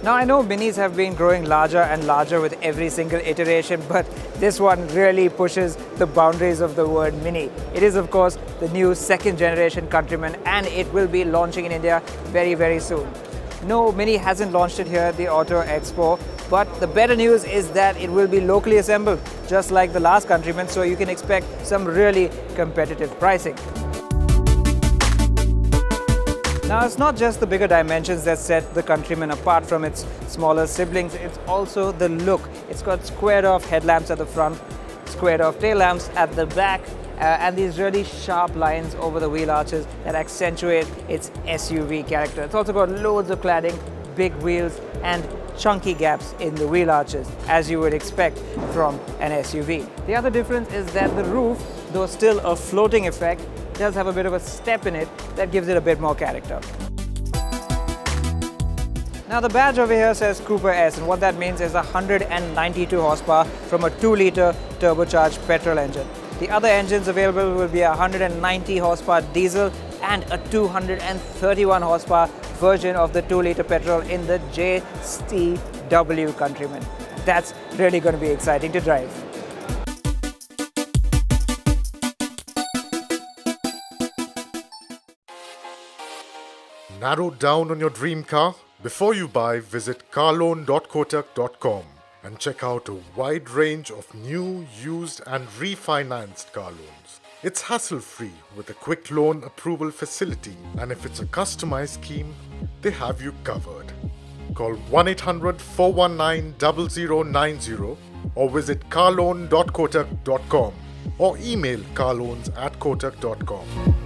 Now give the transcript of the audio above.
Now I know minis have been growing larger and larger with every single iteration, but this one really pushes the boundaries of the word mini. It is of course the new second generation Countryman, and it will be launching in India very soon. No, Mini hasn't launched it here at the Auto Expo, but the better news is that it will be locally assembled, just like the last Countryman, so you can expect some really competitive pricing. Now, it's not just the bigger dimensions that set the Countryman apart from its smaller siblings, it's also the look. It's got squared-off headlamps at the front, squared-off tail lamps at the back, and these really sharp lines over the wheel arches that accentuate its SUV character. It's also got loads of cladding, big wheels, and chunky gaps in the wheel arches, as you would expect from an SUV. The other difference is that the roof, though still a floating effect, does have a bit of a step in it that gives it a bit more character. Now the badge over here says Cooper S, and what that means is 192 horsepower from a 2-litre turbocharged petrol engine. The other engines available will be a 190 horsepower diesel and a 231 horsepower version of the 2-litre petrol in the JSTW Countryman. That's really going to be exciting to drive. Narrowed down on your dream car? Before you buy, visit carloan.kotak.com and check out a wide range of new, used and refinanced car loans. It's hassle-free with a quick loan approval facility, and if it's a customized scheme, they have you covered. Call 1-800-419-0090 or visit carloan.kotak.com or email carloans@kotak.com.